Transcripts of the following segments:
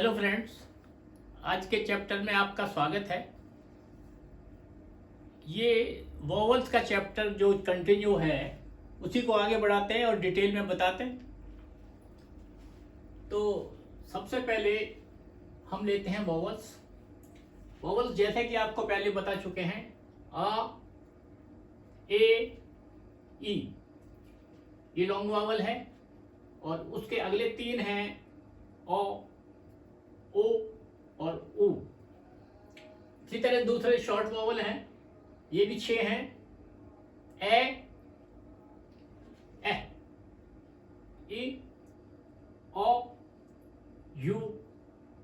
Hello friends, आज के chapter में आपका स्वागत है। ये वोवल्स का चैप्टर जो कंटिन्यू है उसी को आगे बढ़ाते हैं और डिटेल में बताते हैं। तो सबसे पहले हम लेते हैं वोवल्स। वोवल्स जैसे कि आपको पहले बता चुके हैं, आ, ए, ई, ये लॉन्ग वावल है और उसके अगले तीन हैं ओ, ओ और ऊ। इसी तरह दूसरे शॉर्ट वॉवल हैं, ये भी 6 हैं, ए, ई, ओ, यू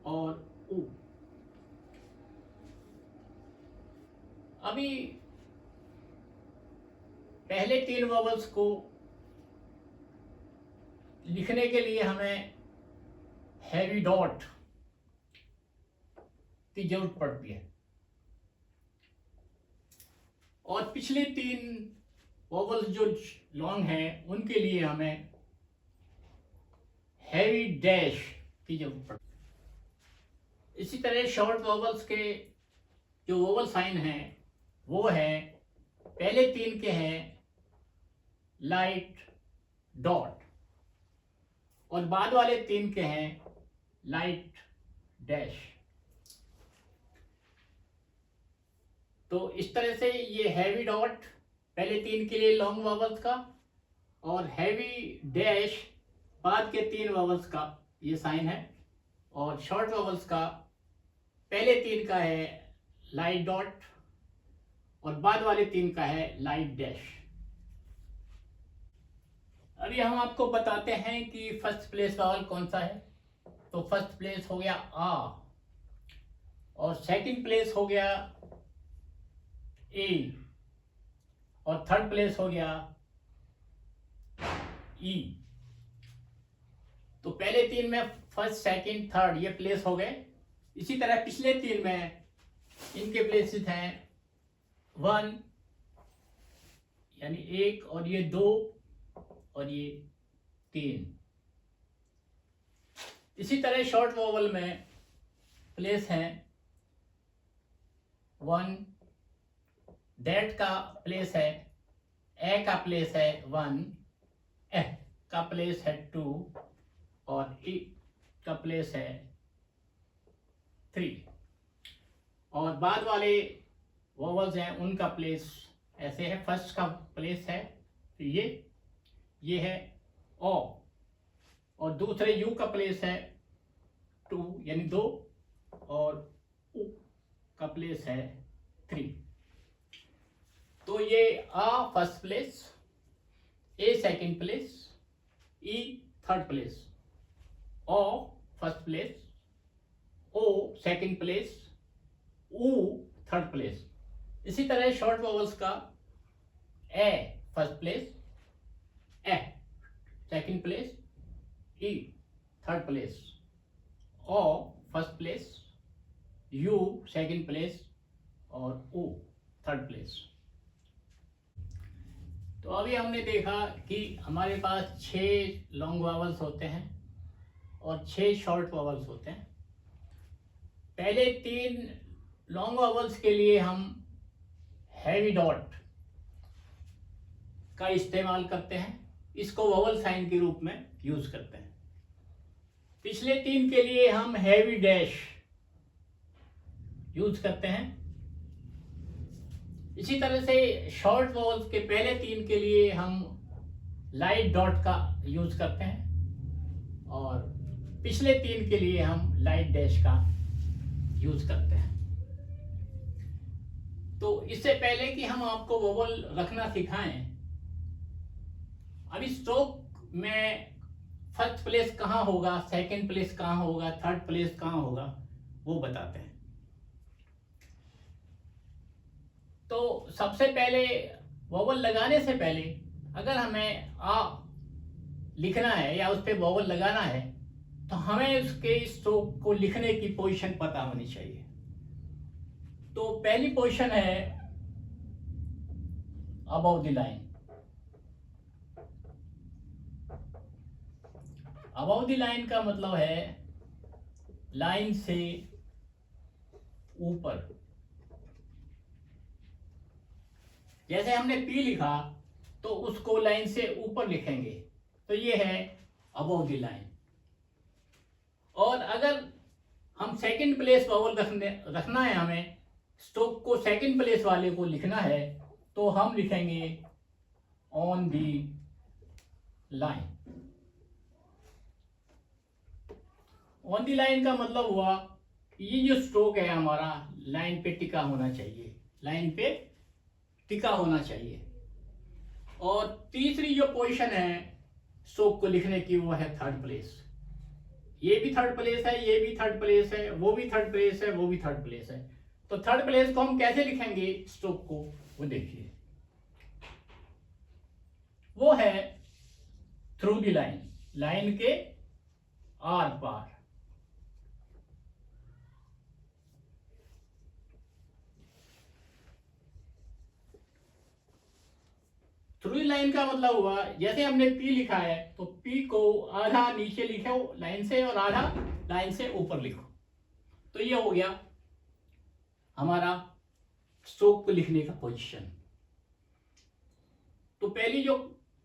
और ऊ। अभी पहले 3 वॉवल्स को लिखने के लिए हमें हैवी डॉट की जरूरत पड़ती है और पिछले 3 वॉवल्स जो लॉन्ग हैं उनके लिए हमें हैवी डैश की जरूरत पड़ती है। इसी तरह शॉर्ट वॉवल्स के जो वॉवल साइन हैं वो है, पहले 3 के हैं लाइट डॉट और बाद वाले 3 के हैं लाइट डैश। तो इस तरह से ये हैवी डॉट पहले 3 के लिए लॉन्ग वॉवल्स का और हैवी डैश बाद के 3 वॉवल्स का ये साइन है, और शॉर्ट वॉवल्स का पहले 3 का है लाइट डॉट और बाद वाले 3 का है लाइट डैश। अभी हम आपको बताते हैं कि फर्स्ट प्लेस वॉवल कौन सा है। तो फर्स्ट प्लेस हो गया आ और सेकंड प्लेस हो गया ए और थर्ड प्लेस हो गया ई। तो पहले 3 में फर्स्ट सेकंड थर्ड ये प्लेस हो गए। इसी तरह पिछले 3 में इनके प्लेसेस हैं 1 यानी 1 और ये 2 और ये 3। इसी तरह शॉर्ट वॉवल में प्लेस हैं 1, दैट का प्लेस है, ए का प्लेस है 1, ए का प्लेस है 2 और ई का प्लेस है 3। और बाद वाले वॉवल्स हैं उनका प्लेस ऐसे है, फर्स्ट का प्लेस है तो ये है ओ और दूसरे यू का प्लेस है 2 यानी 2 और उ का प्लेस है 3। तो ये आ फर्स्ट प्लेस, ए सेकंड प्लेस, ई थर्ड प्लेस, ओ फर्स्ट प्लेस, ओ सेकंड प्लेस, ऊ थर्ड प्लेस। इसी तरह शॉर्ट वॉवल्स का ए फर्स्ट प्लेस, ए सेकंड प्लेस, ई थर्ड प्लेस, ओ फर्स्ट प्लेस, यू सेकंड प्लेस और ऊ थर्ड प्लेस। तो अभी हमने देखा कि हमारे पास 6 लॉन्ग वॉवल्स होते हैं और 6 शॉर्ट वॉवल्स होते हैं। पहले 3 लॉन्ग वॉवल्स के लिए हम हैवी डॉट का इस्तेमाल करते हैं, इसको वॉवल साइन के रूप में यूज करते हैं। पिछले 3 के लिए हम हैवी डैश यूज करते हैं। इसी तरह से शॉर्ट वॉवल्स के पहले 3 के लिए हम लाइट डॉट का यूज करते हैं और पिछले 3 के लिए हम लाइट डैश का यूज करते हैं। तो इससे पहले कि हम आपको वॉवल रखना सिखाएं, अभी स्ट्रोक में फर्स्ट प्लेस कहाँ होगा, सेकंड प्लेस कहाँ होगा, थर्ड प्लेस कहाँ होगा वो बताते हैं। तो सबसे पहले वॉवल लगाने से पहले अगर हमें आ लिखना है या उस पर वॉवल लगाना है तो हमें उसके स्ट्रोक को लिखने की पोजीशन पता होनी चाहिए। तो पहली पोजीशन है above the line. Above the line का मतलब है लाइन से ऊपर, जैसे हमने P लिखा तो उसको लाइन से ऊपर लिखेंगे, तो ये है अबव द लाइन। और अगर हम सेकंड प्लेस वावल रखना है, हमें स्ट्रोक को सेकंड प्लेस वाले को लिखना है, तो हम लिखेंगे on the line. On the line का मतलब हुआ ये जो स्ट्रोक है हमारा लाइन पे टिका होना चाहिए, लाइन पे टिका होना चाहिए। और तीसरी जो पोजीशन है स्ट्रोक को लिखने की वो है थर्ड प्लेस। ये भी थर्ड प्लेस है, ये भी थर्ड प्लेस है, वो भी थर्ड प्लेस है, वो भी थर्ड प्लेस है। तो थर्ड प्लेस को हम कैसे लिखेंगे स्ट्रोक को, वो देखिए, वो है थ्रू द लाइन, लाइन के आर पार। थ्रू द लाइन का मतलब हुआ जैसे हमने P लिखा है तो P को आधा नीचे लिखो लाइन से और आधा लाइन से ऊपर लिखो, तो ये हो गया हमारा स्ट्रोक को लिखने का पोजीशन। तो पहली जो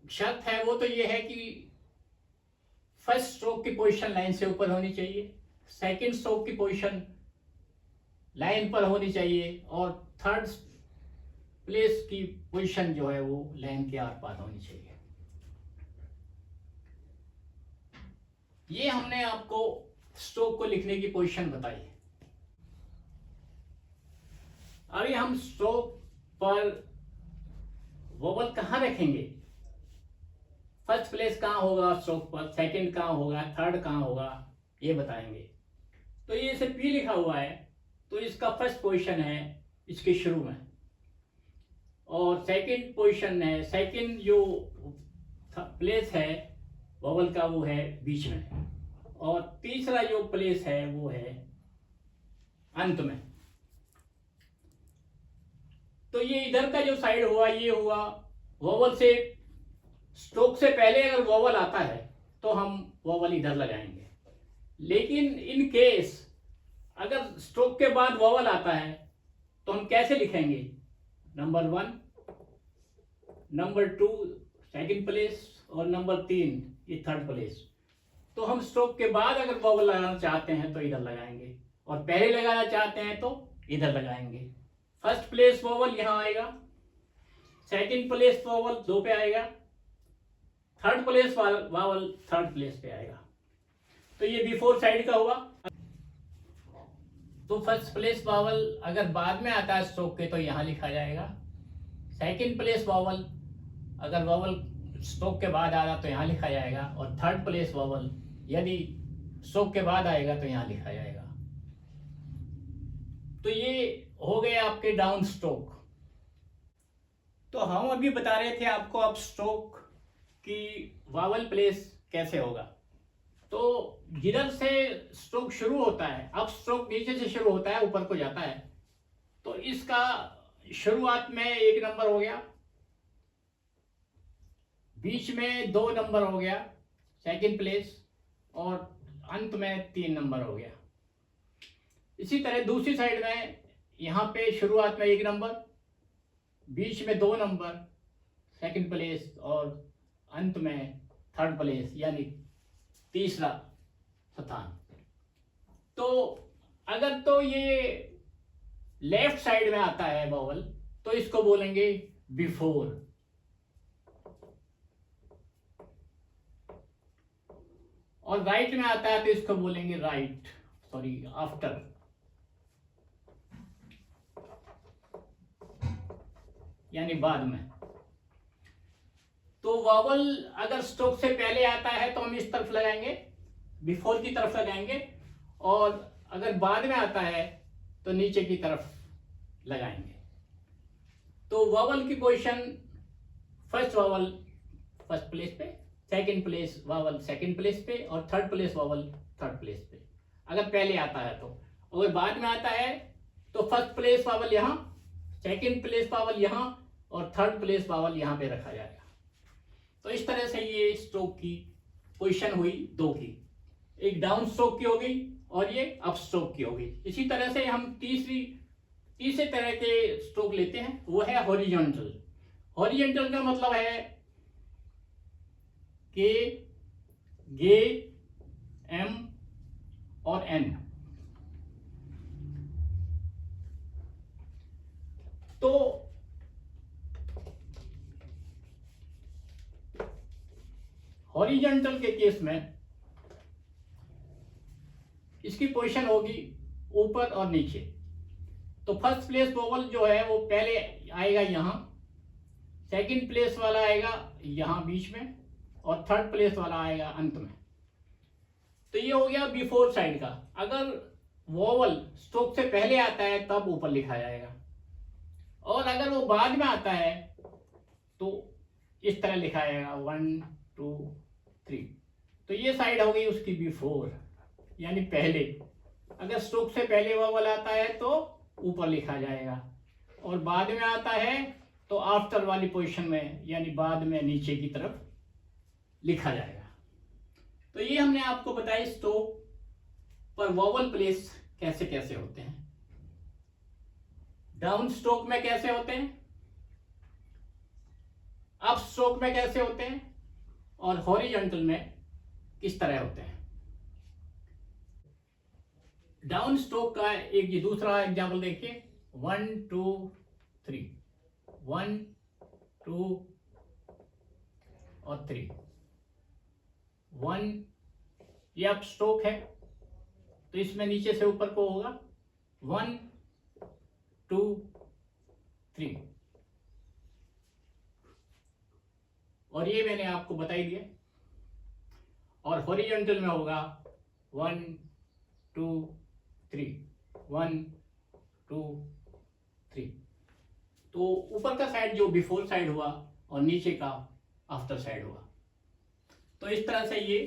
शर्त है वो तो ये है कि फर्स्ट स्ट्रोक की पोजीशन लाइन से ऊपर होनी चाहिए, सेकंड स्ट्रोक की पोजीशन लाइन पर होनी चाहिए, और थर्ड प्लेस की पोजीशन जो है वो लाइन के आर पार होनी चाहिए। ये हमने आपको स्ट्रोक को लिखने की पोजीशन बताई। अभी हम स्ट्रोक पर वोवल कहाँ रखेंगे, फर्स्ट प्लेस कहाँ होगा स्ट्रोक पर, सेकंड कहाँ होगा, थर्ड कहाँ होगा, ये बताएंगे। तो ये इसे P लिखा हुआ है तो इसका फर्स्ट पोजीशन है इसके शुरू में, और सेकंड पोजीशन है, सेकंड जो प्लेस है वोवल का वो है बीच में, और तीसरा जो प्लेस है वो है अंत में। तो ये इधर का जो साइड हुआ ये हुआ वोवल से, स्ट्रोक से पहले अगर वोवल आता है तो हम वोवल इधर लगाएंगे, लेकिन इन केस अगर स्ट्रोक के बाद वोवल आता है तो हम कैसे लिखेंगे, नंबर 1, नंबर 2 सेकंड प्लेस, और नंबर 3 ये थर्ड प्लेस। तो हम स्ट्रोक के बाद अगर वोवल लगाना चाहते हैं तो इधर लगाएंगे, और पहले लगाना चाहते हैं तो इधर लगाएंगे। फर्स्ट प्लेस वोवल यहाँ आएगा, सेकंड प्लेस वोवल 2 पे आएगा, third place vowel third place पे आएगा। तो ये बिफोर साइड का हुआ। तो फर्स्ट प्लेस वोवल अगर बाद में आता है स्ट्रोक के तो यहाँ लिखा जाएगा, सेकंड प्लेस वोवल अगर वोवल स्ट्रोक के बाद आएगा तो यहाँ लिखा जाएगा, और थर्ड प्लेस वोवल यदि स्ट्रोक के बाद आएगा तो यहाँ लिखा जाएगा। तो ये हो गए आपके डाउन स्ट्रोक। तो हम अभी बता रहे थे आपको अब स्ट्रोक की वोवल प्लेस कैसे होगा। तो जिधर से स्ट्रोक शुरू होता है, अब स्ट्रोक नीचे से शुरू होता है ऊपर को जाता है, तो इसका शुरुआत में 1 नंबर हो गया, बीच में 2 नंबर हो गया सेकंड प्लेस, और अंत में 3 नंबर हो गया। इसी तरह दूसरी साइड में यहाँ पे शुरुआत में 1 नंबर, बीच में 2 नंबर सेकंड प्लेस, और अंत में थर्ड प्लेस यानी तीसरा स्थान। तो अगर तो ये लेफ्ट साइड में आता है वोवल तो इसको बोलेंगे बिफोर, और राइट में आता है तो इसको बोलेंगे आफ्टर। यानी बाद में। तो वोवल अगर स्ट्रोक से पहले आता है तो हम इस तरफ लगाएंगे, बिफोर की तरफ लगाएंगे, और अगर बाद में आता है तो नीचे की तरफ लगाएंगे। तो वोवल की position, first vowel first place पे, second place vowel second place पे, और third place vowel third place पे अगर पहले आता है तो। अगर बाद में आता है तो फर्स्ट प्लेस वोवल यहाँ, सेकंड प्लेस वोवल यहाँ, और थर्ड प्लेस वोवल यहाँ पे रखा जाएगा। तो इस तरह से ये स्ट्रोक की पोजीशन हुई 2 की। एक डाउन स्ट्रोक की हो गई और ये अप स्ट्रोक की हो गई। इसी तरह से हम तीसरे तरह के स्ट्रोक लेते हैं, वो है हॉरिजॉन्टल। हॉरिजॉन्टल का मतलब है के, गे, एम और एन। तो हॉरिजॉन्टल के केस में इसकी पोजीशन होगी ऊपर और नीचे। तो फर्स्ट प्लेस वोवल जो है वो पहले आएगा यहाँ, सेकंड प्लेस वाला आएगा यहाँ बीच में, और थर्ड प्लेस वाला आएगा अंत में। तो ये हो गया बिफोर साइड का। अगर वोवल स्ट्रोक से पहले आता है तब ऊपर लिखा जाएगा, और अगर वो बाद में आता है तो इस तरह लिखा जाएगा 1 2 3। तो ये साइड हो गई उसकी बिफोर, यानी पहले। अगर स्ट्रोक से पहले वोवल आता है तो ऊपर लिखा जाएगा, और बाद में आता है तो आफ्टर वाली पोजीशन में, यानी बाद में नीचे की तरफ लिखा जाएगा। तो ये हमने आपको बताया स्ट्रोक पर वोवल प्लेस कैसे कैसे होते हैं। डाउन स्ट्रोक में कैसे होते हैं, अप स्ट्रोक में कैसे होते हैं, और हॉरिजॉन्टल में किस तरह होते हैं। डाउन स्ट्रोक का एक ये दूसरा एग्जाम्पल देखिए, 1 2 3, 1 2 और 3। 1 ये अप स्ट्रोक है, तो इसमें नीचे से ऊपर को होगा 1 2 3, और ये मैंने आपको बताई दिया। और हॉरिजॉन्टल में होगा 1 2 3, 1 2 3। तो ऊपर का साइड जो बिफोर साइड हुआ और नीचे का आफ्टर साइड हुआ। तो इस तरह से ये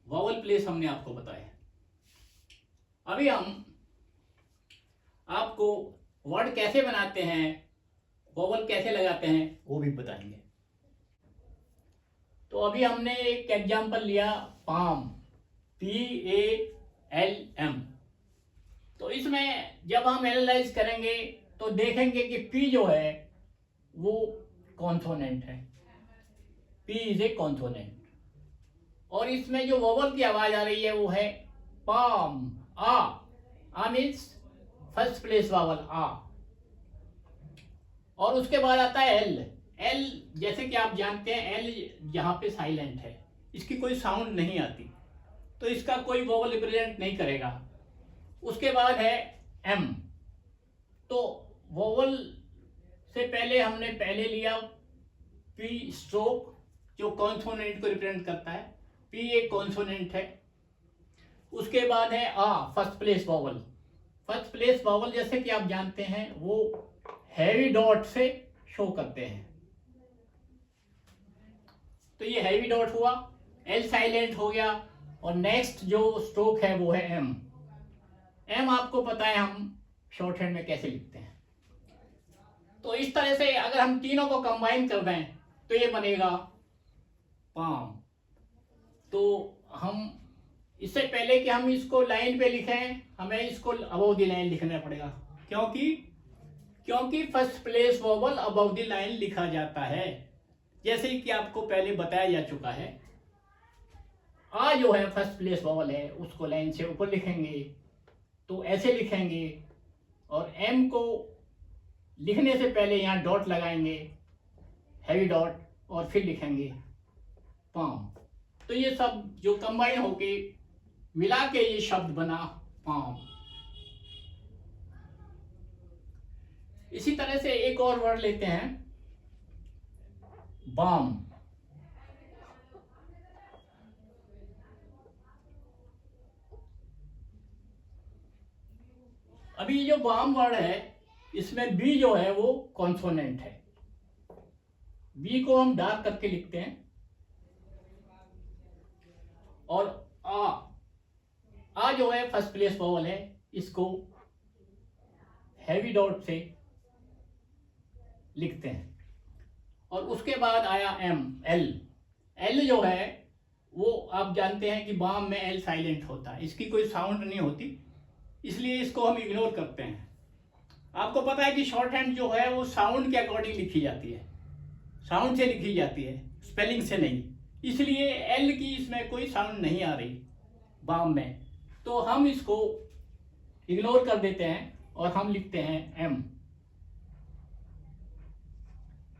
वोवल प्लेस हमने आपको बताया। अभी हम आपको वर्ड कैसे बनाते हैं, वोवल कैसे लगाते हैं, वो भी बताएंगे। तो अभी हमने एक एग्जाम्पल लिया पाम, PALM। तो इसमें जब हम एनालाइज करेंगे तो देखेंगे कि P जो है वो कॉन्सोनेंट है, P इज ए कॉन्सोनेंट। और इसमें जो वोवल की आवाज आ रही है वो है पाम, आ मीन्स फर्स्ट प्लेस वोवल आ। और उसके बाद आता है एल, जैसे कि आप जानते हैं एल यहाँ पे साइलेंट है, इसकी कोई साउंड नहीं आती, तो इसका कोई वोवल रिप्रेजेंट नहीं करेगा। उसके बाद है एम। तो वोवल से पहले हमने लिया पी स्ट्रोक, जो कॉन्सोनेंट को रिप्रेजेंट करता है, पी एक कॉन्सोनेंट है। उसके बाद है आ, first place vowel. First place vowel जैसे कि आप जानते हैं वो हैवी डॉट से शो करते हैं, तो ये हैवी डॉट हुआ, एल साइलेंट हो गया। और नेक्स्ट जो स्ट्रोक है वो है एम। एम आपको पता है हम शॉर्ट हैंड में कैसे लिखते हैं। तो इस तरह से अगर हम तीनों को कंबाइन कर दें तो ये बनेगा पाम। तो हम इससे पहले कि हम इसको लाइन पे लिखें, हमें इसको अबव द लाइन लिखना पड़ेगा, क्योंकि first place vowel above the line लिखा जाता है, जैसे कि आपको पहले बताया जा चुका है। आ जो है फर्स्ट प्लेस वोवल है, उसको लाइन से ऊपर लिखेंगे तो ऐसे लिखेंगे, और एम को लिखने से पहले यहाँ डॉट लगाएंगे, हैवी डॉट, और फिर लिखेंगे पाम। तो ये सब जो कंबाइन होके मिला के ये शब्द बना पाम। इसी तरह से एक और वर्ड लेते हैं बाम। अभी जो बाम वर्ड है इसमें बी जो है वो कॉन्सोनेंट है, बी को हम डार्क करके लिखते हैं। और आ जो है फर्स्ट प्लेस वोवल है, इसको हैवी डॉट से लिखते हैं। और उसके बाद आया एम, एल जो है वो आप जानते हैं कि बाम में एल साइलेंट होता है, इसकी कोई साउंड नहीं होती, इसलिए इसको हम इग्नोर करते हैं। आपको पता है कि शॉर्ट हैंड जो है वो साउंड के अकॉर्डिंग लिखी जाती है, साउंड से लिखी जाती है, स्पेलिंग से नहीं, इसलिए एल की इसमें कोई साउंड नहीं आ रही बाम में, तो हम इसको इग्नोर कर देते हैं और हम लिखते हैं एम।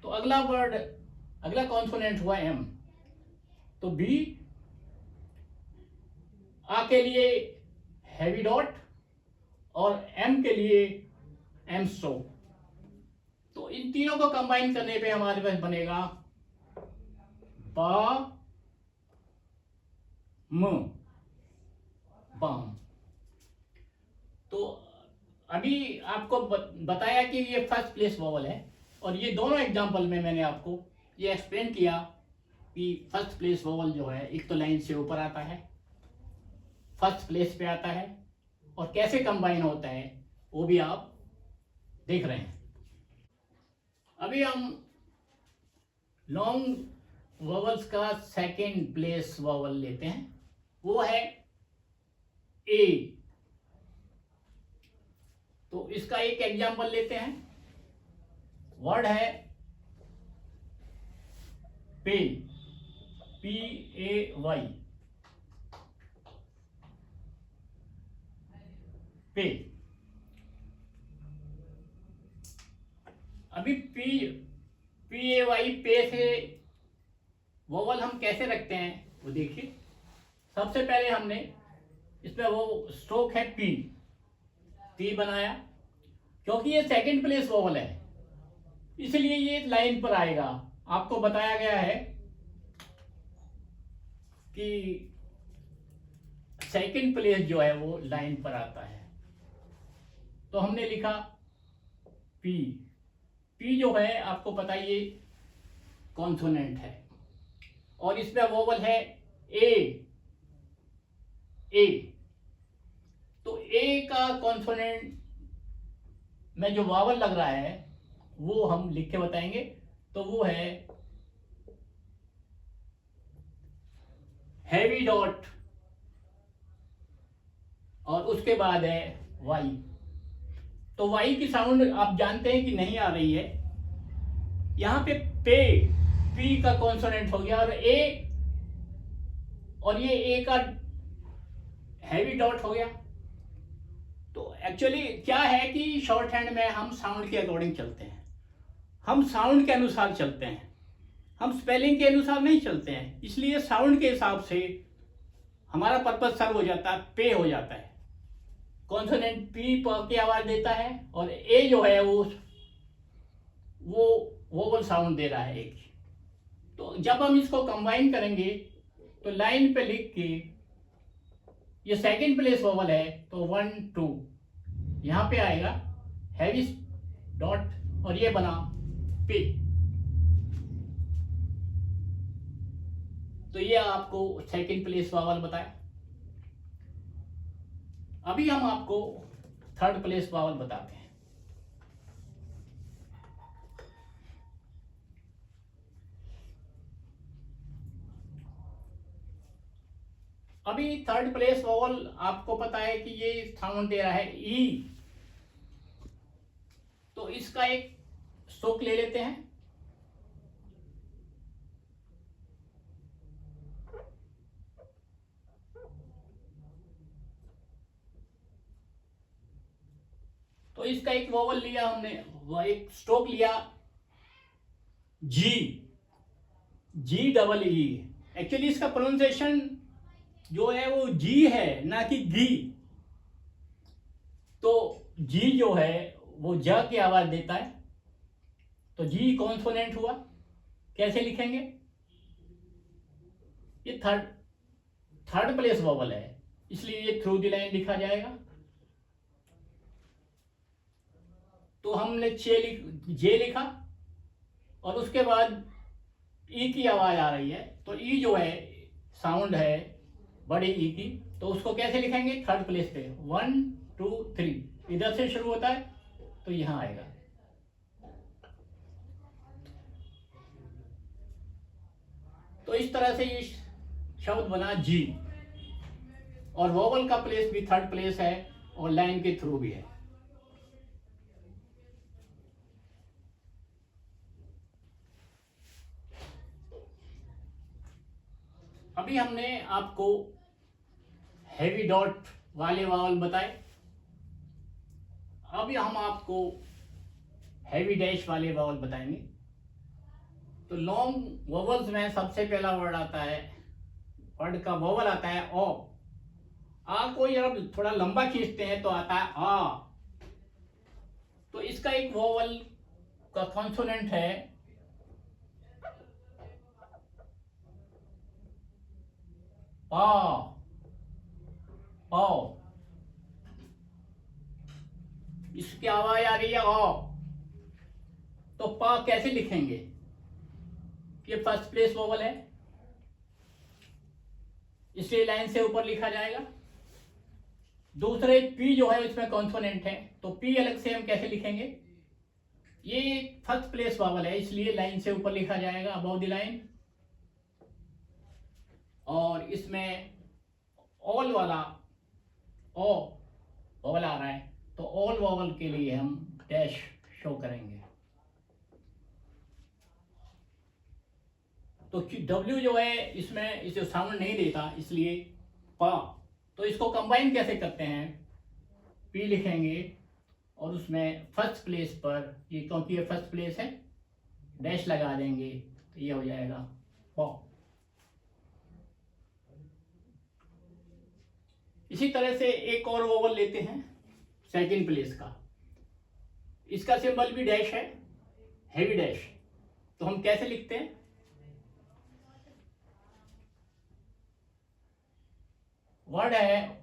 तो अगला वर्ड, अगला कॉन्सोनेंट हुआ एम। तो बी, आ के लिए हैवी डॉट और एम के लिए एम सो। तो इन तीनों को कंबाइन करने पे हमारे पास बनेगा बा म, बाम। तो अभी आपको बताया कि ये फर्स्ट प्लेस वॉवल है, और ये दोनों एग्जांपल में मैंने आपको ये एक्सप्लेन किया कि फर्स्ट प्लेस वॉवल जो है एक तो लाइन से ऊपर आता है, फर्स्ट प्लेस पे आता है, और कैसे कंबाइन होता है वो भी आप देख रहे हैं। अभी हम लॉन्ग वॉवल्स का सेकेंड प्लेस वॉवल लेते हैं, वो है ए। तो इसका एक एग्जांपल लेते हैं, वर्ड है पे, PAY, पे। अभी PAY पे से वोवल हम कैसे रखते हैं वो देखिए। सबसे पहले हमने इसमें वो स्ट्रोक है पी बनाया, क्योंकि ये सेकंड प्लेस वोवल है इसलिए ये लाइन पर आएगा। आपको बताया गया है कि सेकंड प्लेस जो है वो लाइन पर आता है, तो हमने लिखा पी जो है आपको पता है ये कॉन्सोनेंट है, और इसमें वोवल है ए। तो ए का कॉन्सोनेंट में जो वावल लग रहा है वो हम लिख के बताएंगे। तो वो है हैवी डॉट और उसके बाद है वाई। तो वाई की साउंड आप जानते हैं कि नहीं आ रही है, यहां पे पी का कॉन्सोनेंट हो गया, और ये ए का हैवी डॉट हो गया। तो एक्चुअली क्या है कि शॉर्ट हैंड में हम साउंड के अकॉर्डिंग चलते हैं, हम साउंड के अनुसार चलते हैं, हम स्पेलिंग के अनुसार नहीं चलते हैं, इसलिए साउंड के हिसाब से हमारा पर्पस सर्व हो जाता है, पे हो जाता है। कॉन्सोनेंट पी की आवाज देता है और ए जो है वो वोवल साउंड दे रहा है एक। तो जब हम इसको कंबाइन करेंगे तो लाइन पे लिख के, ये सेकंड प्लेस वोवल है तो 1 2 यहां पे आएगा हैवी डॉट और ये बना पे। तो ये आपको सेकंड प्लेस वोवल बताया। अभी हम आपको थर्ड प्लेस वोवल बताते हैं। अभी थर्ड प्लेस वोवल आपको पता है कि ये साउंड दे रहा है ई। तो इसका एक स्ट्रोक ले लेते हैं। तो इसका एक वोवल लिया हमने, वो एक स्ट्रोक लिया जी डबल ई। एक्चुअली इसका प्रोनाउंसिएशन जो है वो जी है ना कि गी। तो जी जो है वो ज की आवाज देता है, तो जी कॉन्सोनेंट हुआ। कैसे लिखेंगे? ये थर्ड प्लेस वोवल है इसलिए ये थ्रू द लाइन लिखा जाएगा। तो हमने जे लिखा और उसके बाद ई की आवाज आ रही है, तो ई जो है साउंड है बड़ी ई की, तो उसको कैसे लिखेंगे? थर्ड प्लेस पे 1 2 3 इधर से शुरू होता है तो यहां आएगा। तो इस तरह से शब्द बना जी, और वोवल का प्लेस भी थर्ड प्लेस है और लाइन के थ्रू भी है। अभी हमने आपको हैवी डॉट वाले वावल बताए, अभी हम आपको हैवी डैश वाले वावल बताएंगे। तो लॉन्ग वोवल्स में सबसे पहला वर्ड आता है, वर्ड का वोवल आता है ओ। आ को जब थोड़ा लंबा खींचते हैं तो आता है आ। तो इसका एक वोवल का कॉन्सोनेंट है पा, ओ। इसकी आवाज आ रही है ओ। तो पा कैसे लिखेंगे? ये फर्स्ट प्लेस वोवल है, इसलिए लाइन से ऊपर लिखा जाएगा। दूसरे पी जो है इसमें कॉन्सोनेंट है, तो पी अलग से हम कैसे लिखेंगे? ये फर्स्ट प्लेस वोवल है, इसलिए लाइन से ऊपर लिखा जाएगा, अबव द लाइन। और इसमें ऑल वाला ओ वोवल आ रहा है, तो ऑल वोवल के लिए हम डैश शो करेंगे। तो डब्ल्यू जो है इसमें इसे साउंड नहीं देता, इसलिए पा। तो इसको कंबाइन कैसे करते हैं? पी लिखेंगे और उसमें फर्स्ट प्लेस पर, ये क्योंकि ये फर्स्ट प्लेस है, डैश लगा देंगे, तो ये हो जाएगा पा। इसी तरह से एक और वोवल लेते हैं सेकंड प्लेस का, इसका सिंबल भी डैश है, हैवी डैश। तो हम कैसे लिखते हैं? वर्ड है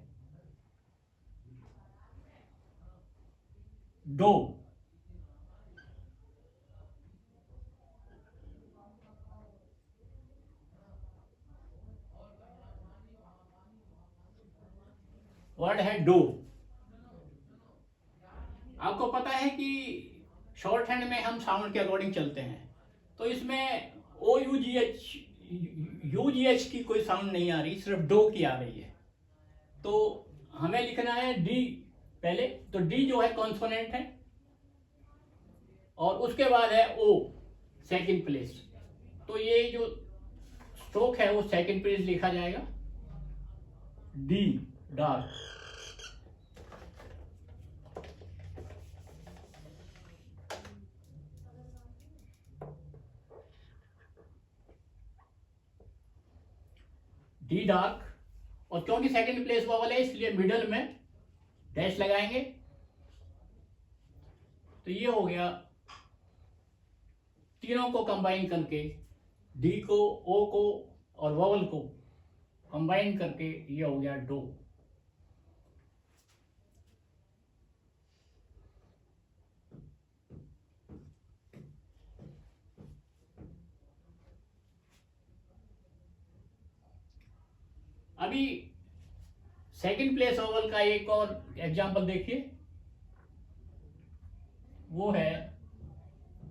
डो। वर्ड है डो। आपको पता है कि शॉर्ट हैंड में हम साउंड के अकॉर्डिंग चलते हैं, तो इसमें ओ यू जी एच की कोई साउंड नहीं आ रही, सिर्फ डो की आ रही है। तो हमें लिखना है डी पहले, तो डी जो है कॉन्सोनेंट है, और उसके बाद है ओ सेकंड प्लेस। तो ये जो स्ट्रोक है वो सेकंड प्लेस लिखा जाएगा, डी डार्क। डी डार्क, और क्योंकि सेकंड प्लेस वोवल है इसलिए मिडल में डैश लगाएंगे। तो ये हो गया, तीनों को कंबाइन करके, डी को, ओ को और वोवल को कंबाइन करके ये हो गया डो। अभी सेकंड प्लेस वोवल का एक और एग्जांपल देखिए, वो है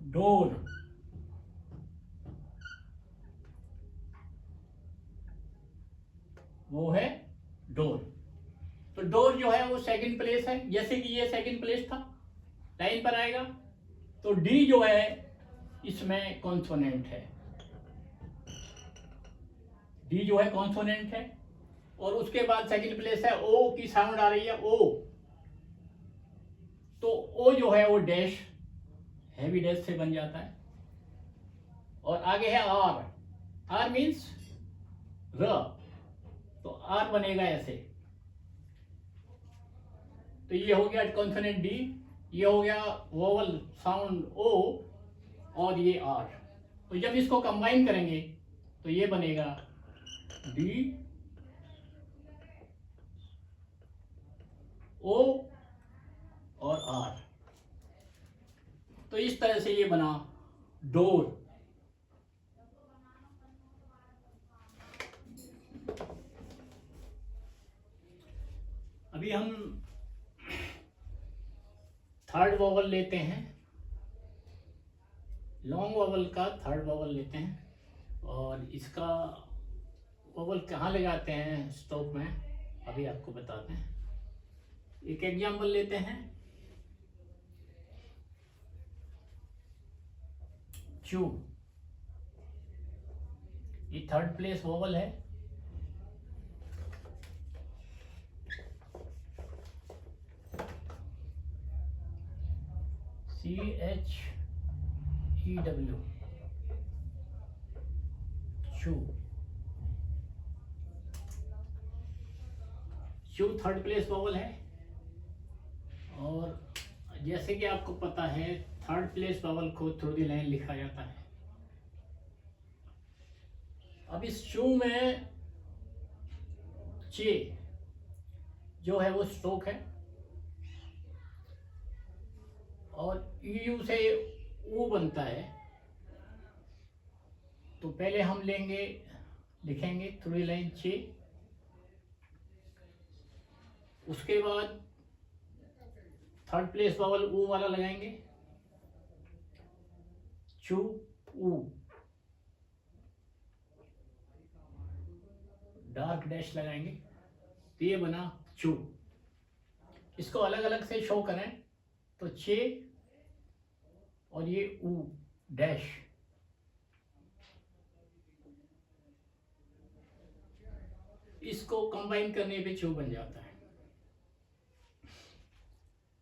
डोर। वो है डोर। तो डोर जो है वो सेकंड प्लेस है, जैसे कि ये सेकंड प्लेस था, लाइन पर आएगा। तो डी जो है इसमें कॉन्सोनेंट है, डी जो है कॉन्सोनेंट है, और उसके बाद सेकंड प्लेस है, ओ की साउंड आ रही है ओ। तो ओ जो है वो डैश, हैवी डैश से बन जाता है। और आगे है आर, आर मीन्स र, तो आर बनेगा ऐसे। तो ये हो गया कॉन्सोनेंट डी, ये हो गया वोवल साउंड ओ, और ये आर। तो जब इसको कंबाइन करेंगे तो ये बनेगा डी, ओ और आर। तो इस तरह से ये बना डोर। अभी हम थर्ड वोवल लेते हैं, लॉन्ग वोवल का थर्ड वोवल लेते हैं, और इसका वोवल कहाँ लगाते हैं स्टॉप में, अभी आपको बताते हैं। एक एग्जाम्पल लेते हैं, चू, ये थर्ड प्लेस वोवल है। CHEW, चू, चू थर्ड प्लेस वोवल है। और जैसे कि आपको पता है थर्ड प्लेस वोवल को थ्रू द लाइन लिखा जाता है। अब इस चू में चे जो है वो स्ट्रोक है, और यू से ऊ बनता है। तो पहले हम लिखेंगे थ्रू द लाइन चे, उसके बाद थर्ड प्लेस वोवल ऊ वाला लगाएंगे, चू ऊ, डार्क डैश लगाएंगे, तो ये बना चू। इसको अलग अलग से शो करें तो चे और ये ऊ डैश, इसको कंबाइन करने पे चू बन जाता है।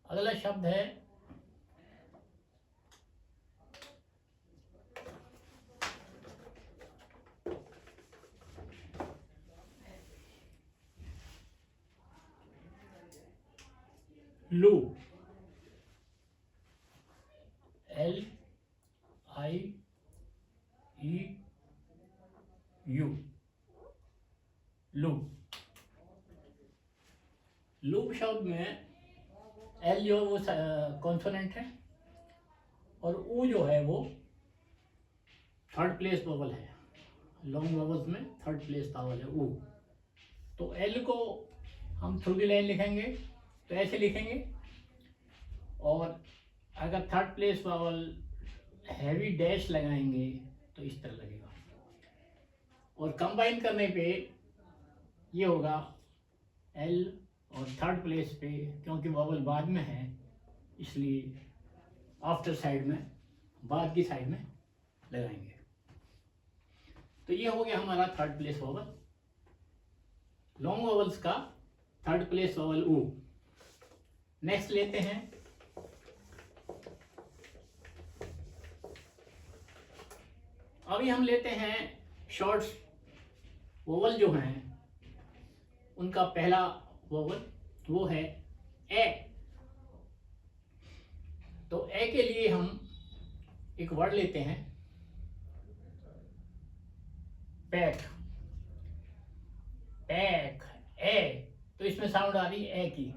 अगला शब्द है लू, LIEU, लू। लूप शब्द में एल जो वो कॉन्सोनेंट है, और ऊ जो है वो थर्ड प्लेस वोवल है। लॉन्ग वोवल्स में थर्ड प्लेस वोवल है ऊ। तो एल को हम थ्रू द लाइन लिखेंगे तो ऐसे लिखेंगे, और अगर third place vowel heavy dash लगाएंगे तो इस तरह लगेगा। और कंबाइन करने पे ये होगा एल, और थर्ड प्लेस पे क्योंकि वोवल बाद में है इसलिए आफ्टर साइड में, बाद की साइड में लगाएंगे। तो ये हो गया हमारा third place vowel, long vowels का थर्ड प्लेस वोवल ऊ। नेक्स्ट लेते हैं अभी हम लेते हैं शॉर्ट्स वोवल जो हैं उनका पहला वोवल वो है ए। तो ए के लिए हम एक वर्ड लेते हैं पैक, पैक ए, तो इसमें साउंड आ रही है ए की,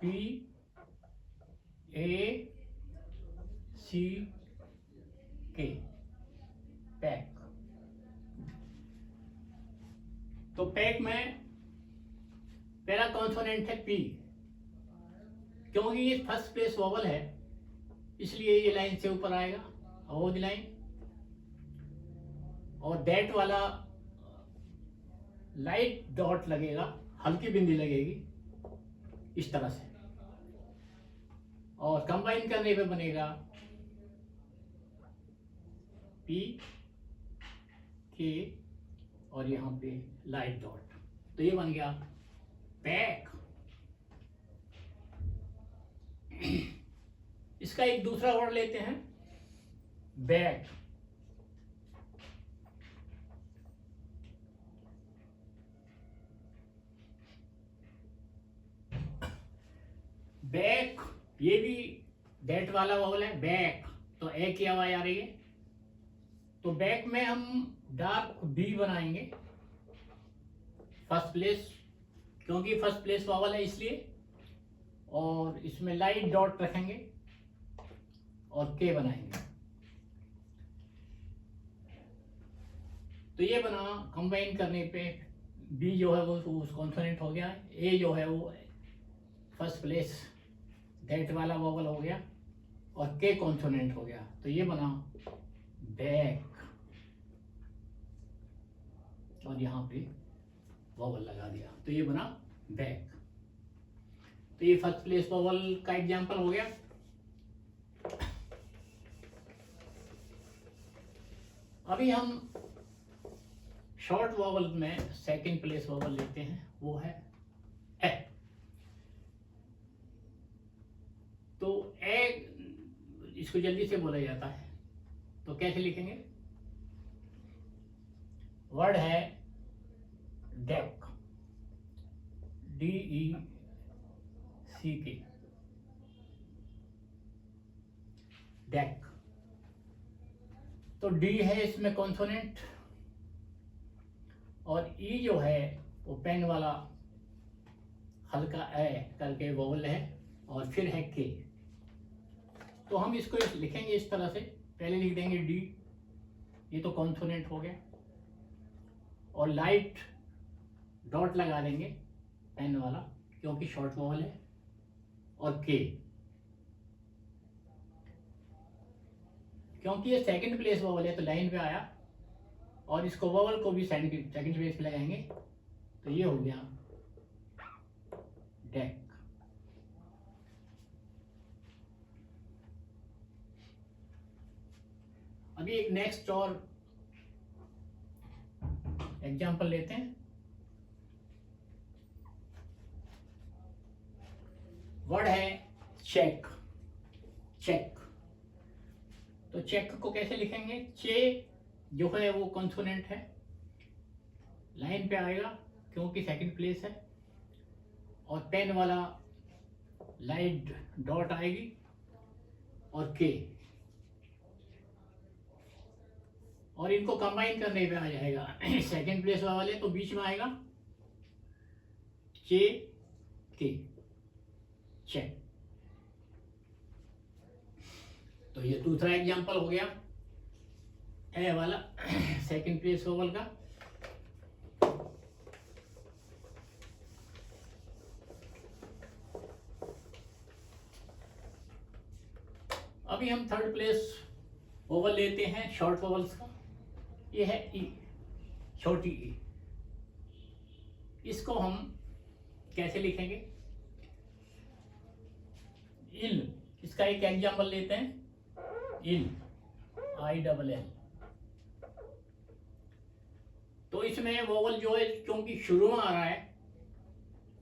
PACK, पैक। तो पैक में पहला कॉन्सोनेंट है पी, क्योंकि ये फर्स्ट प्लेस वोवल है इसलिए ये लाइन से ऊपर आएगा, अबोव द लाइन। और दैट वाला लाइट डॉट लगेगा, हल्की बिंदी लगेगी इस तरह से, और कंबाइन करने पे बनेगा पी के और यहाँ पे लाइट डॉट, तो ये बन गया पैक। इसका एक दूसरा वर्ड लेते हैं बैक। बैक ये भी दैट वाला वोवल है, बैक, तो ए की आवाज आ रही है। तो बैक में हम डार्क बी बनाएंगे फर्स्ट प्लेस, क्योंकि फर्स्ट प्लेस वोवल है इसलिए, और इसमें लाइट डॉट रखेंगे और के बनाएंगे। तो ये बना, कंबाइन करने पे बी जो है वो कॉन्सोनेंट हो गया, ए जो है वो फर्स्ट प्लेस दैट वाला वोवल हो गया, और के कॉन्सोनेंट हो गया, तो ये बना बैक। और यहाँ पे वॉवल लगा दिया, तो ये बना बैक। तो ये फर्स्ट प्लेस वॉवल का एग्जांपल हो गया। अभी हम शॉर्ट वॉवल में सेकंड प्लेस वॉवल लेते हैं, वो है ए। तो ए इसको जल्दी से बोला जाता है, तो कैसे लिखेंगे? वर्ड है डेक, DECK। डेक। तो डी है इसमें कॉन्सोनेंट, और ई जो है वो पेन वाला हल्का ए करके वोवल है, और फिर है के। तो हम इसको लिखेंगे इस तरह से, पहले लिख देंगे डी, ये तो कॉन्सोनेंट हो गया, और लाइट डॉट लगा देंगे पेन वाला क्योंकि शॉर्ट वोवल है, और के क्योंकि ये सेकंड प्लेस वोवल है तो लाइन पे आया, और इसको वोवल को भी सेकंड प्लेस पे लगाएंगे, तो ये हो गया डेक। अभी एक नेक्स्ट और एग्जांपल लेते हैं। वर्ड है चेक। चेक। तो चेक को कैसे लिखेंगे? चे जो है वो कॉन्सोनेंट है, लाइन पे आएगा क्योंकि सेकंड प्लेस है, और पेन वाला लाइट डॉट आएगी, और के, और इनको कंबाइन करने पे आ जाएगा सेकंड प्लेस वाले तो बीच में आएगा चे के, चेक। तो ये दूसरा एग्जांपल हो गया ए वाला सेकंड प्लेस वोवल का। अभी हम थर्ड प्लेस वोवल लेते हैं शॉर्ट वोवल्स का। ये है ई, छोटी ई। इसको हम कैसे लिखेंगे? इल। इसका एक एग्जांपल लेते हैं, इल, ILL। तो इसमें वोवल जो है क्योंकि शुरू में आ रहा है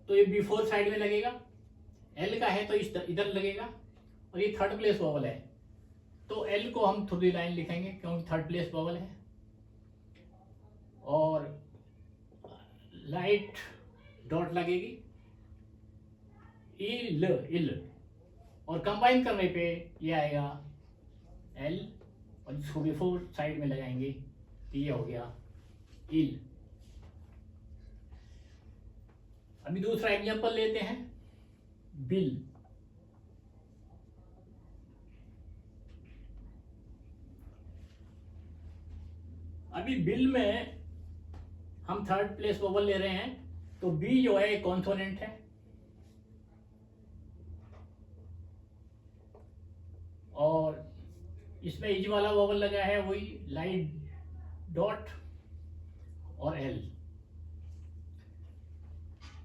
तो ये बिफोर साइड में लगेगा, एल का है तो इधर लगेगा, और ये थर्ड प्लेस वोवल है तो एल को हम थ्रू द लाइन लिखेंगे क्योंकि थर्ड प्लेस वोवल है, और लाइट डॉट लगेगी इल, इल, और कंबाइन करने पे ये आएगा एल, और इसको बिफोर साइड में लगाएंगे, ये हो गया इल। अभी दूसरा एग्जांपल लेते हैं, बिल। अभी बिल में हम थर्ड प्लेस वोवल ले रहे हैं, तो बी जो है कॉन्सोनेंट है, और इसमें इज वाला वोवल लगा है वही लाइट डॉट और एल।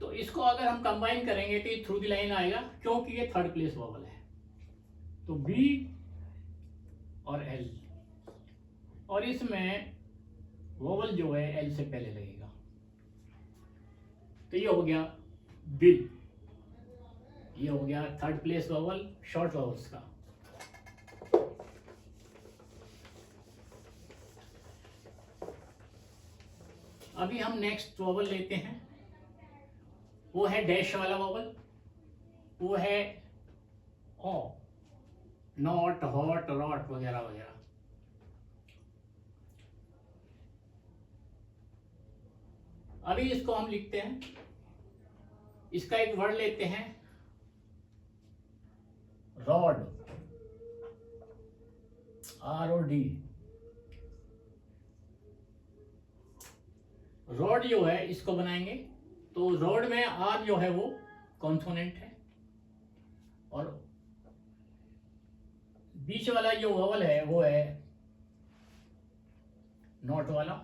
तो इसको अगर हम कंबाइन करेंगे तो ये थ्रू द लाइन आएगा क्योंकि ये थर्ड प्लेस वोवल है, तो बी और एल, और इसमें वोवल जो है एल से पहले लगेगा, तो ये हो गया बिल। ये हो गया third place vowel short vowels का। अभी हम नेक्स्ट वोवल लेते हैं, वो है डैश वाला वोवल, वो है ओ, नॉट, हॉट, रॉट वगैरह वगैरह। अभी इसको हम लिखते हैं, इसका एक वर्ड लेते हैं रॉड, ROD। रॉड जो है इसको बनाएंगे, तो रॉड में आर जो है वो कॉन्सोनेंट है, और बीच वाला जो वोवल है वो है नॉट वाला,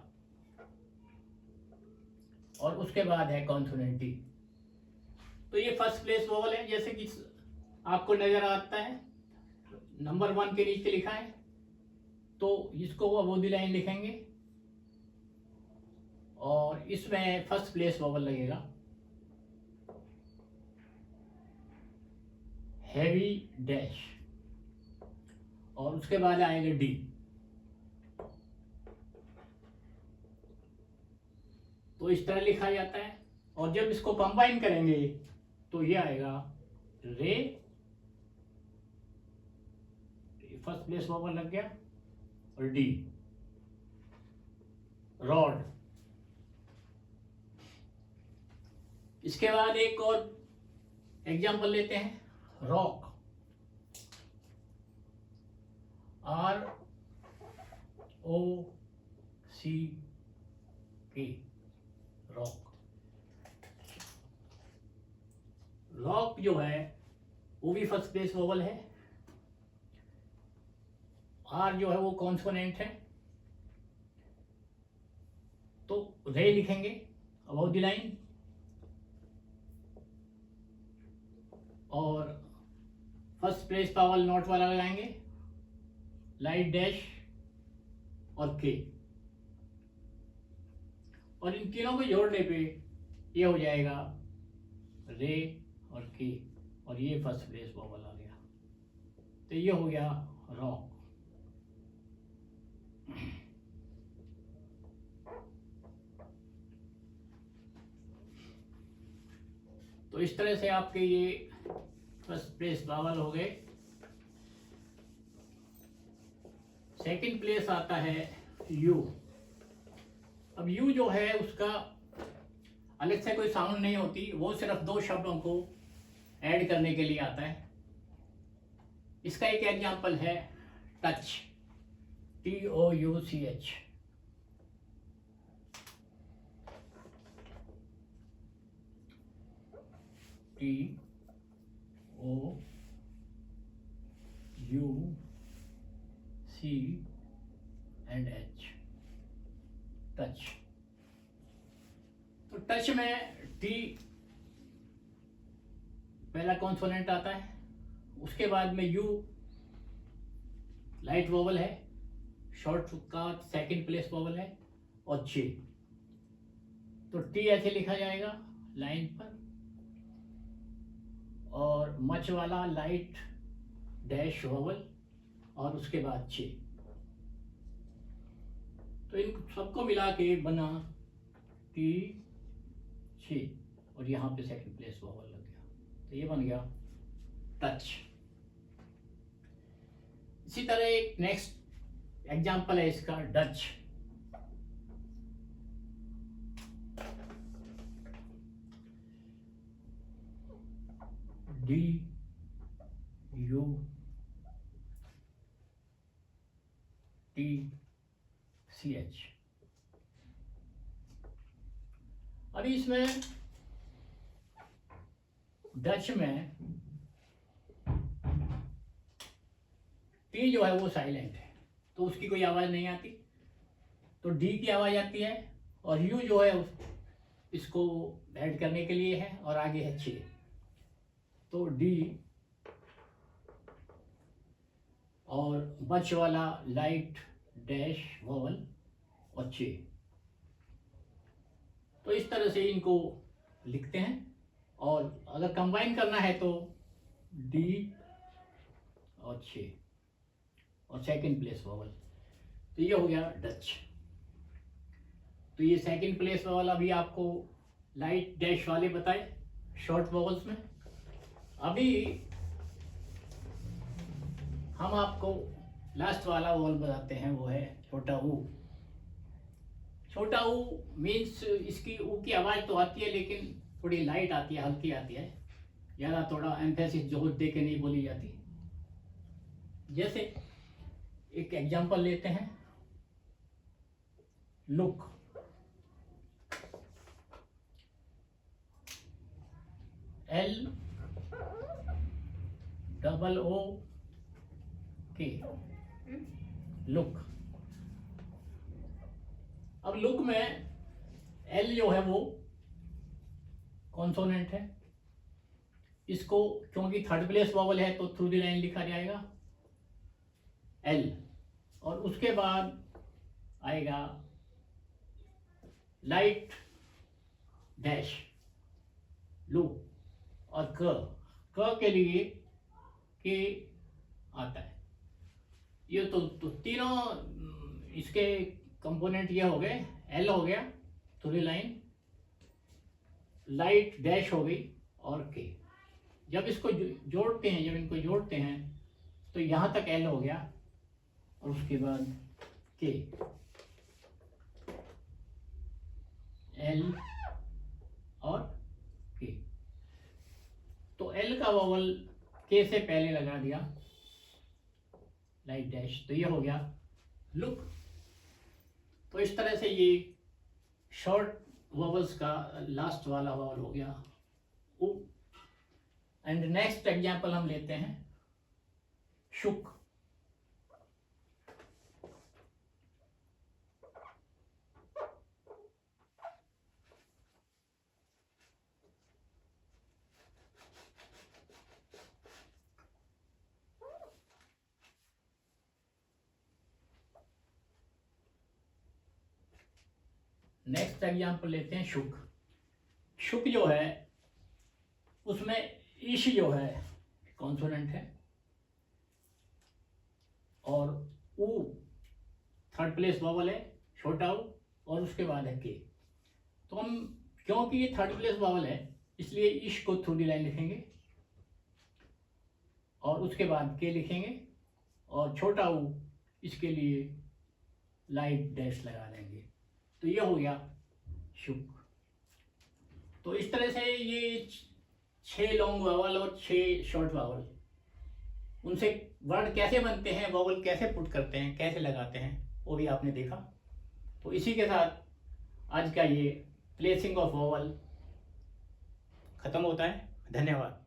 और उसके बाद है कॉन्सोनेंट टी। तो ये फर्स्ट प्लेस वोवल है, जैसे कि आपको नजर आता है नंबर 1 के नीचे लिखा है, तो इसको वो अबोव द लाइन लिखेंगे और इसमें फर्स्ट प्लेस वोवल लगेगा हैवी डैश, और उसके बाद आएगा डी। तो इस तरह लिखा जाता है, और जब इसको कंबाइन करेंगे तो ये आएगा रे, फर्स्ट प्लेस वोवल लग गया, और डी रॉड। इसके बाद एक और एग्जांपल लेते हैं, रॉक, ROCK, रॉक। रॉक जो है वो भी फर्स्ट प्लेस वोवल है, आर जो है वो कॉन्सोनेंट है, तो रे लिखेंगे अबव द लाइन, और फर्स्ट प्लेस पावल नॉट वाला लगाएंगे, लाइट डैश और के, और इन तीनों को जोड़ने पे ये हो जाएगा रे और के, और ये फर्स्ट प्लेस वोवल आ गया। तो ये हो गया रॉक। तो इस तरह से आपके ये फर्स्ट प्लेस वावल हो गए। सेकंड प्लेस आता है यू। अब यू जो है उसका अलग से कोई साउंड नहीं होती, वो सिर्फ 2 शब्दों को ऐड करने के लिए आता है। इसका एक एग्जांपल है टच, TOUCH। TOUCH, touch. तो टच में टी पहला कॉन्सोनेंट आता है, उसके बाद में यू लाइट वोवल है, शॉर्ट का सेकंड प्लेस वोवल है, और जे। तो टी ऐसे लिखा जाएगा लाइन पर, और मच वाला लाइट डैश वोवल, और उसके बाद जे। तो इन सबको मिला के बना टी जे, और यहाँ पे सेकंड प्लेस वोवल लग गया, तो ये बन गया टच। इसी तरह एक नेक्स्ट एग्जांपल है इसका डच। DUTCH। अभी इसमें डच में टी जो है वो साइलेंट है, तो उसकी कोई आवाज नहीं आती, तो डी की आवाज आती है, और यू जो है इसको ऐड करने के लिए है, और आगे है छे, तो डी और मच वाला लाइट डैश वोवल और छे। तो इस तरह से इनको लिखते हैं, और अगर कंबाइन करना है तो डी और छे और सेकंड प्लेस वोवल, तो ये हो गया डच। तो ये सेकंड प्लेस वोवल अभी आपको लाइट डैश वाले बताए शॉर्ट वोवल्स में। अभी हम आपको लास्ट वाला वोवल बताते हैं, वो है छोटा ऊ। छोटा ऊ मीन्स इसकी ऊ की आवाज़ तो आती है, लेकिन थोड़ी लाइट आती है, हल्की आती है, ज़्यादा थोड़ा एम्फेसिस जोर दे के नहीं बोली जाती। जैसे एक एग्जांपल लेते हैं, लुक। LOOK, look. अब लुक में एल जो है वो कॉन्सोनेंट है। इसको क्योंकि थर्ड प्लेस वॉवल है तो थ्रू द लाइन लिखा जाएगा एल, और उसके बाद आएगा लाइट डैश लो, और क के लिए के आता है। ये तो तीनों इसके कंपोनेंट ये हो गए, एल हो गया through the line, light dash हो गई और के। जब इसको जोड़ते हैं, जब इनको जोड़ते हैं तो यहाँ तक एल हो गया और उसके बाद के, एल और के। तो एल का वॉवल के से पहले लगा दिया लाइट डैश, तो ये हो गया लुक। तो इस तरह से ये शॉर्ट वॉवल्स का लास्ट वाला वॉवल हो गया उ। एंड नेक्स्ट एग्जाम्पल हम लेते हैं शुक। नेक्स्ट एग्जाम्पल लेते हैं शुक। शुक जो है उसमें ईश जो है कॉन्सोनेंट है और ऊ थर्ड प्लेस वॉवल है, छोटा ऊ, और उसके बाद है के। तो हम क्योंकि ये थर्ड प्लेस वॉवल है इसलिए ईश को थ्रू द लाइन लिखेंगे और उसके बाद के लिखेंगे, और छोटा ऊ इसके लिए लाइट डैश लगा देंगे। तो ये हो गया शुक। तो इस तरह से ये 6 लॉन्ग वावल और 6 शॉर्ट वावल, उनसे वर्ड कैसे बनते हैं, वावल कैसे पुट करते हैं, कैसे लगाते हैं, वो भी आपने देखा। तो इसी के साथ आज का ये प्लेसिंग ऑफ वावल खत्म होता है। धन्यवाद।